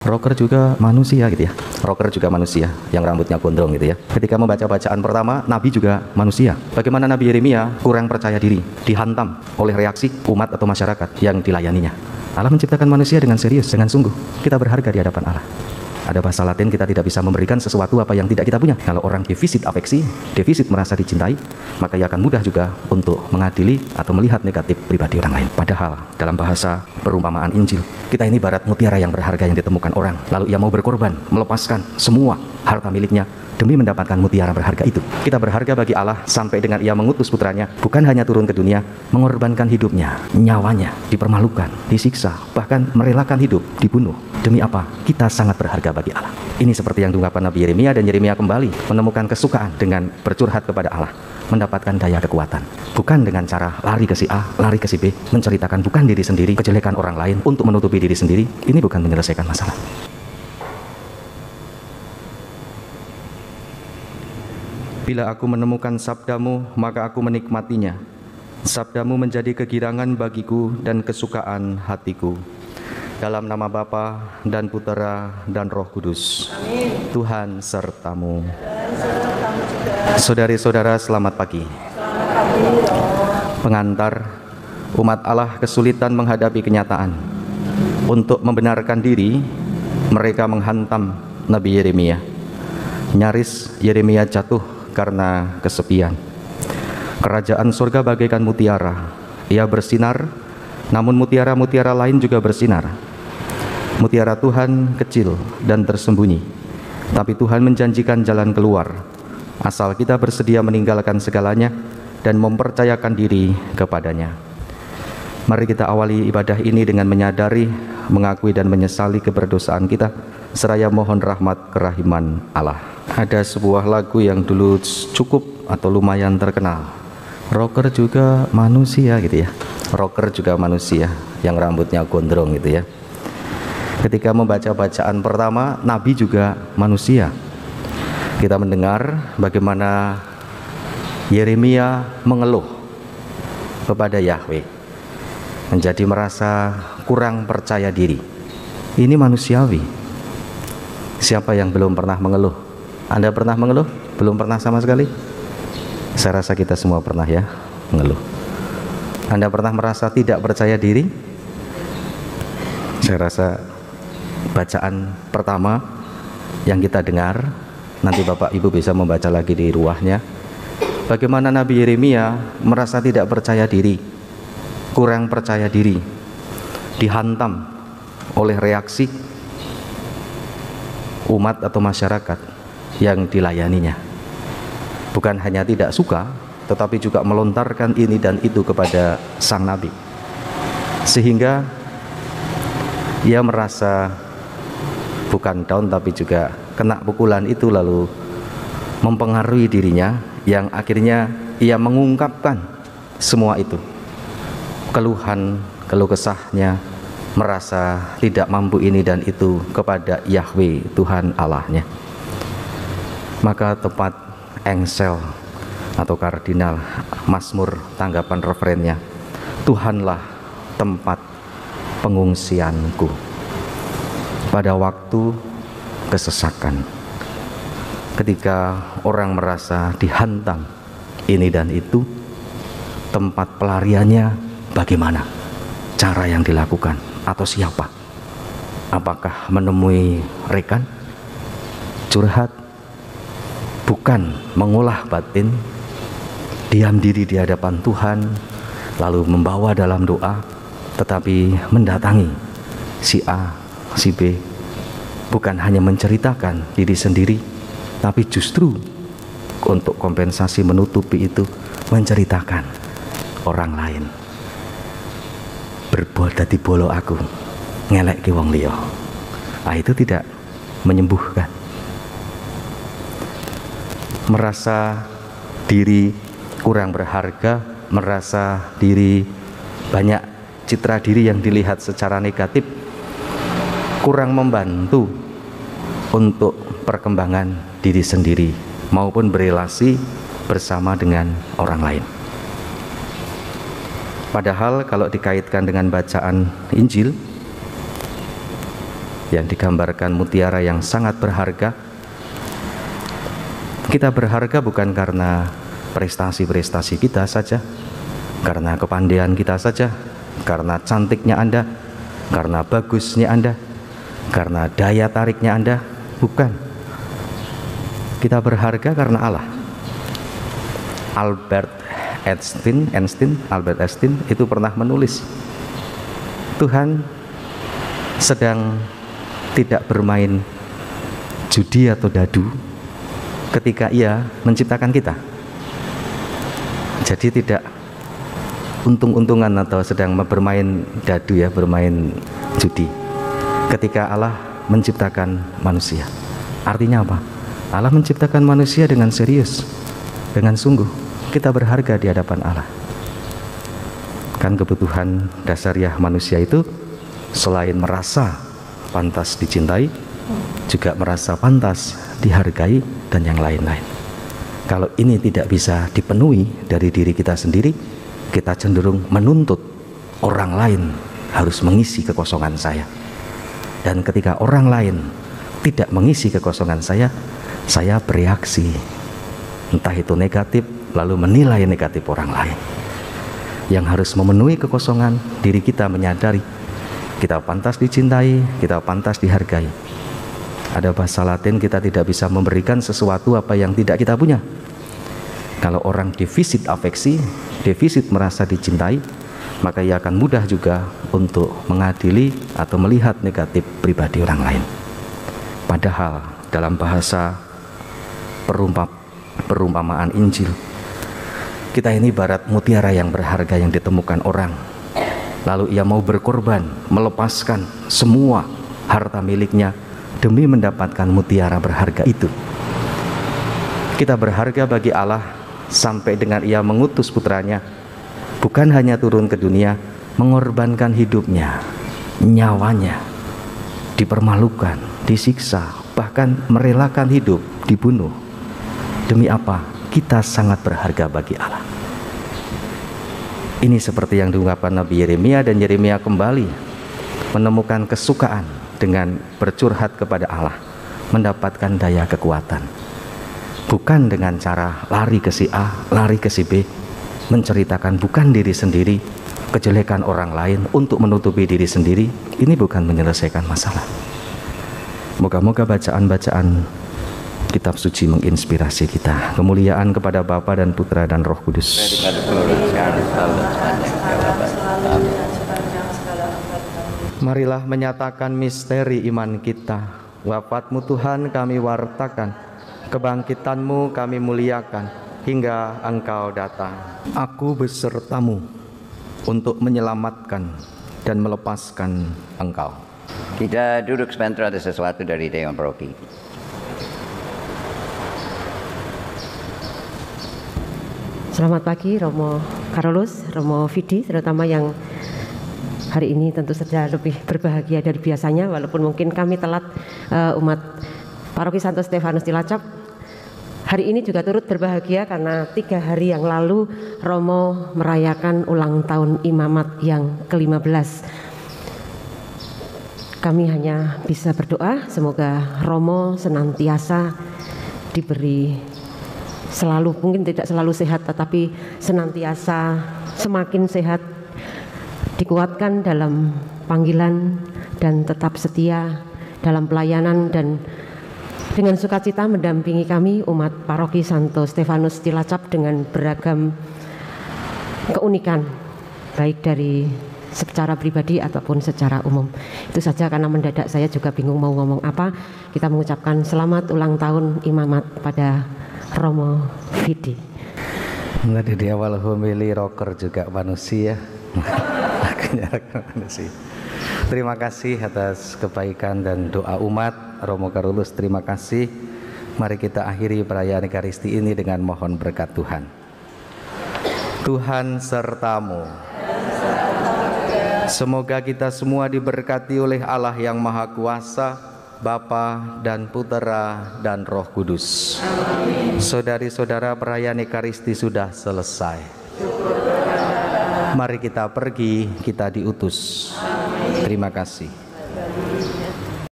Rocker juga manusia gitu ya. Rocker juga manusia yang rambutnya gondrong gitu ya. Ketika membaca bacaan pertama, Nabi juga manusia. Bagaimana Nabi Yeremia kurang percaya diri, dihantam oleh reaksi umat atau masyarakat yang dilayaninya. Allah menciptakan manusia dengan serius, dengan sungguh. Kita berharga di hadapan Allah. Ada bahasa Latin, kita tidak bisa memberikan sesuatu apa yang tidak kita punya. Kalau orang defisit afeksi, defisit merasa dicintai, maka ia akan mudah juga untuk mengadili atau melihat negatif pribadi orang lain. Padahal dalam bahasa perumpamaan Injil, kita ini ibarat mutiara yang berharga yang ditemukan orang. Lalu ia mau berkorban, melepaskan semua harta miliknya demi mendapatkan mutiara berharga itu. Kita berharga bagi Allah sampai dengan ia mengutus putranya, bukan hanya turun ke dunia, mengorbankan hidupnya, nyawanya, dipermalukan, disiksa, bahkan merelakan hidup, dibunuh. Demi apa? Kita sangat berharga bagi Allah. Ini seperti yang diungkapkan Nabi Yeremia, dan Yeremia kembali menemukan kesukaan dengan bercurhat kepada Allah, mendapatkan daya kekuatan. Bukan dengan cara lari ke si A, lari ke si B, menceritakan bukan diri sendiri, kejelekan orang lain untuk menutupi diri sendiri. Ini bukan menyelesaikan masalah. Bila aku menemukan sabdamu, maka aku menikmatinya. Sabdamu menjadi kegirangan bagiku dan kesukaan hatiku. Dalam nama Bapa dan Putera dan Roh Kudus. Amin. Tuhan sertamu. Saudari-saudara, selamat pagi. Pengantar, umat Allah kesulitan menghadapi kenyataan. Untuk membenarkan diri, mereka menghantam Nabi Yeremia. Nyaris Yeremia jatuh karena kesepian. Kerajaan surga bagaikan mutiara, ia bersinar, namun mutiara-mutiara lain juga bersinar. Mutiara Tuhan kecil dan tersembunyi, tapi Tuhan menjanjikan jalan keluar, asal kita bersedia meninggalkan segalanya dan mempercayakan diri kepadanya. Mari kita awali ibadah ini dengan menyadari, mengakui dan menyesali keberdosaan kita, seraya mohon rahmat kerahiman Allah. Ada sebuah lagu yang dulu cukup atau lumayan terkenal. Rocker juga manusia gitu ya. Rocker juga manusia yang rambutnya gondrong gitu ya. Ketika membaca bacaan pertama, Nabi juga manusia. Kita mendengar bagaimana Yeremia mengeluh kepada Yahweh, menjadi merasa kurang percaya diri. Ini manusiawi. Siapa yang belum pernah mengeluh? Anda pernah mengeluh? Belum pernah sama sekali? Saya rasa kita semua pernah ya mengeluh. Anda pernah merasa tidak percaya diri? Saya rasa bacaan pertama yang kita dengar, nanti Bapak Ibu bisa membaca lagi di ruahnya, bagaimana Nabi Yeremia merasa tidak percaya diri, kurang percaya diri, dihantam oleh reaksi umat atau masyarakat yang dilayaninya. Bukan hanya tidak suka, tetapi juga melontarkan ini dan itu kepada sang Nabi, sehingga ia merasa bukan down tapi juga kena pukulan itu, lalu mempengaruhi dirinya, yang akhirnya ia mengungkapkan semua itu, keluhan, keluh kesahnya, merasa tidak mampu ini dan itu kepada Yahweh Tuhan Allahnya. Maka tepat engsel atau kardinal Mazmur tanggapan referennya, Tuhanlah tempat pengungsianku pada waktu kesesakan. Ketika orang merasa dihantam ini dan itu, tempat pelariannya bagaimana? Cara yang dilakukan atau siapa? Apakah menemui rekan? Curhat? Bukan mengolah batin, diam diri di hadapan Tuhan, lalu membawa dalam doa, tetapi mendatangi si A, si B, bukan hanya menceritakan diri sendiri, tapi justru untuk kompensasi menutupi itu, menceritakan orang lain. Berbuat dadi bolo aku, ngelek ki wong liya. Itu tidak menyembuhkan. Merasa diri kurang berharga, merasa diri banyak citra diri yang dilihat secara negatif, kurang membantu untuk perkembangan diri sendiri maupun berelasi bersama dengan orang lain. Padahal kalau dikaitkan dengan bacaan Injil, yang digambarkan mutiara yang sangat berharga. Kita berharga bukan karena prestasi-prestasi kita saja, karena kepandaian kita saja, karena cantiknya Anda, karena bagusnya Anda, karena daya tariknya Anda, bukan. Kita berharga karena Allah. Albert Einstein itu pernah menulis, Tuhan sedang tidak bermain judi atau dadu ketika Ia menciptakan kita. Jadi tidak untung-untungan atau sedang bermain dadu ya, bermain judi ketika Allah menciptakan manusia. Artinya apa? Allah menciptakan manusia dengan serius, dengan sungguh. Kita berharga di hadapan Allah. Kan kebutuhan dasariah manusia itu selain merasa pantas dicintai, juga merasa pantas dihargai dan yang lain-lain. Kalau ini tidak bisa dipenuhi dari diri kita sendiri, kita cenderung menuntut orang lain harus mengisi kekosongan saya. Dan ketika orang lain tidak mengisi kekosongan saya bereaksi, entah itu negatif, lalu menilai negatif orang lain. Yang harus memenuhi kekosongan diri kita, menyadari kita pantas dicintai, kita pantas dihargai. Ada bahasa Latin, kita tidak bisa memberikan sesuatu apa yang tidak kita punya. Kalau orang defisit afeksi, defisit merasa dicintai, maka ia akan mudah juga untuk mengadili atau melihat negatif pribadi orang lain. Padahal dalam bahasa perumpamaan Injil, kita ini ibarat mutiara yang berharga yang ditemukan orang, lalu ia mau berkorban, melepaskan semua harta miliknya demi mendapatkan mutiara berharga itu. Kita berharga bagi Allah sampai dengan Ia mengutus putranya, bukan hanya turun ke dunia, mengorbankan hidupnya, nyawanya, dipermalukan, disiksa, bahkan merelakan hidup, dibunuh. Demi apa? Kita sangat berharga bagi Allah. Ini seperti yang diungkapkan Nabi Yeremia, dan Yeremia kembali menemukan kesukaan dengan bercurhat kepada Allah, mendapatkan daya kekuatan. Bukan dengan cara lari ke si A, lari ke si B, menceritakan bukan diri sendiri, kejelekan orang lain untuk menutupi diri sendiri. Ini bukan menyelesaikan masalah. Moga-moga bacaan-bacaan kitab suci menginspirasi kita. Kemuliaan kepada Bapa dan Putra dan Roh Kudus. Marilah menyatakan misteri iman kita. Wafat-Mu Tuhan kami wartakan, kebangkitan-Mu kami muliakan hingga Engkau datang. Aku besertamu untuk menyelamatkan dan melepaskan Engkau. Kita duduk sebentar, ada sesuatu dari Dewan Paroki. Selamat pagi Romo Carolus, Romo Vidi, terutama yang hari ini tentu saja lebih berbahagia dari biasanya, walaupun mungkin kami telat. Umat Paroki Santo Stefanus Cilacap hari ini juga turut berbahagia karena 3 hari yang lalu Romo merayakan ulang tahun imamat yang ke-15. Kami hanya bisa berdoa semoga Romo senantiasa diberi selalu, mungkin tidak selalu sehat, tetapi senantiasa semakin sehat, dikuatkan dalam panggilan dan tetap setia dalam pelayanan, dan dengan sukacita mendampingi kami umat Paroki Santo Stefanus Cilacap dengan beragam keunikan, baik dari secara pribadi ataupun secara umum. Itu saja, karena mendadak saya juga bingung mau ngomong apa. Kita mengucapkan selamat ulang tahun imamat pada Romo Vidi. Tadi di awal homili rocker juga manusia. Manusia. Terima kasih atas kebaikan dan doa umat. Romo Carolus, terima kasih. Mari kita akhiri perayaan Ekaristi ini dengan mohon berkat Tuhan. Tuhan sertamu. Semoga kita semua diberkati oleh Allah yang Maha Kuasa, Bapa dan Putera dan Roh Kudus. Saudari-saudara, perayaan Ekaristi sudah selesai. Mari kita pergi, kita diutus. Terima kasih.